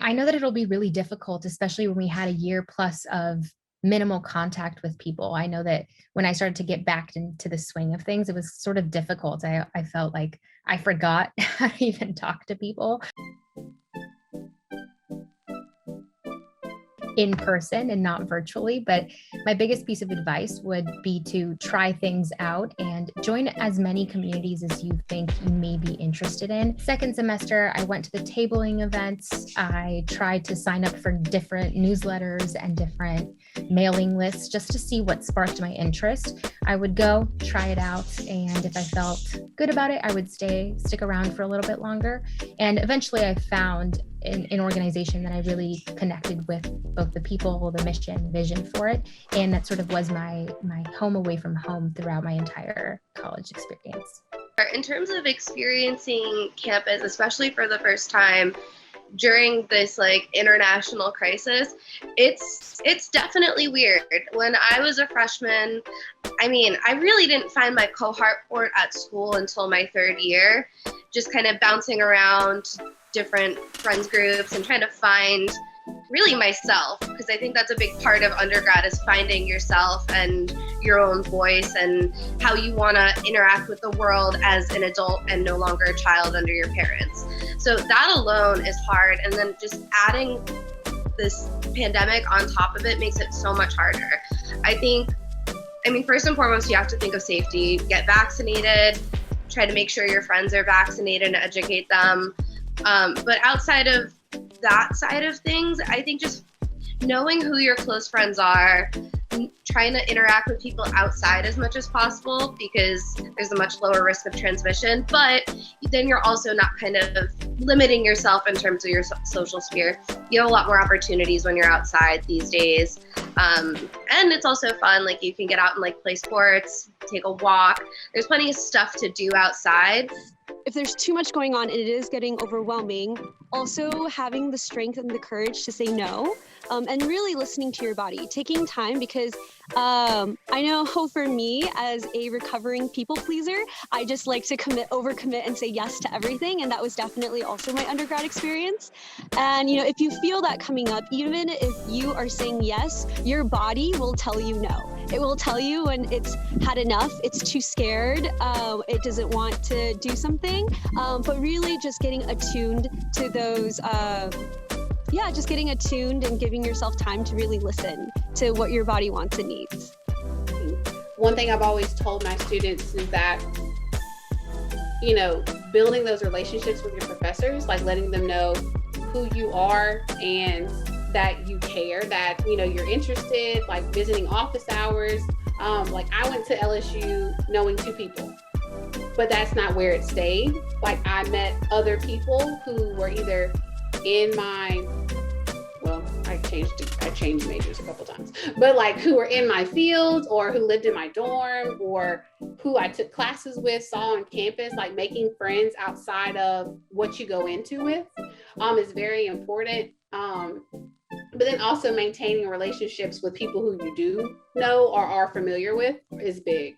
I know that it'll be really difficult, especially when we had a year plus of minimal contact with people. I know that when I started to get back into the swing of things, it was sort of difficult. I felt like I forgot how to even talk to people in person and not virtually. But my biggest piece of advice would be to try things out and join as many communities as you think you may be interested in. Second semester, I went to the tabling events. I tried to sign up for different newsletters and different mailing lists just to see what sparked my interest. I would go try it out, and if I felt good about it, I would stick around for a little bit longer. And eventually I found an organization that I really connected with, both the people, the mission, vision for it. And that sort of was my home away from home throughout my entire college experience. In terms of experiencing campus, especially for the first time during this like international crisis, it's definitely weird. When I was a freshman, I mean, I really didn't find my cohort at school until my third year, just kind of bouncing around different friends groups and trying to find really myself, because I think that's a big part of undergrad is finding yourself and your own voice and how you want to interact with the world as an adult and no longer a child under your parents. So that alone is hard, and then just adding this pandemic on top of it makes it so much harder. I mean, first and foremost, you have to think of safety. Get vaccinated, try to make sure your friends are vaccinated and educate them. But outside of that side of things, I think just knowing who your close friends are, trying to interact with people outside as much as possible, because there's a much lower risk of transmission, but then you're also not kind of limiting yourself in terms of your social sphere. You have a lot more opportunities when you're outside these days. And it's also fun, like you can get out and like play sports, take a walk. There's plenty of stuff to do outside. If there's too much going on and it is getting overwhelming, also having the strength and the courage to say no, and really listening to your body, taking time, because I know for me as a recovering people pleaser, I just like to overcommit and say yes to everything. And that was definitely also my undergrad experience. And, you know, if you feel that coming up, even if you are saying yes, your body will tell you no. It will tell you when it's had enough, it's too scared, it doesn't want to do something, but really just getting attuned to those, just getting attuned and giving yourself time to really listen to what your body wants and needs. One thing I've always told my students is that, you know, building those relationships with your professors, like letting them know who you are and that you care, that, you know, you're interested, like visiting office hours. Like I went to LSU knowing 2 people, but that's not where it stayed. Like I met other people who were either in my, well, I changed majors a couple times, but like who were in my field or who lived in my dorm or who I took classes with, saw on campus. Like making friends outside of what you go into with is very important. But then also maintaining relationships with people who you do know or are familiar with is big.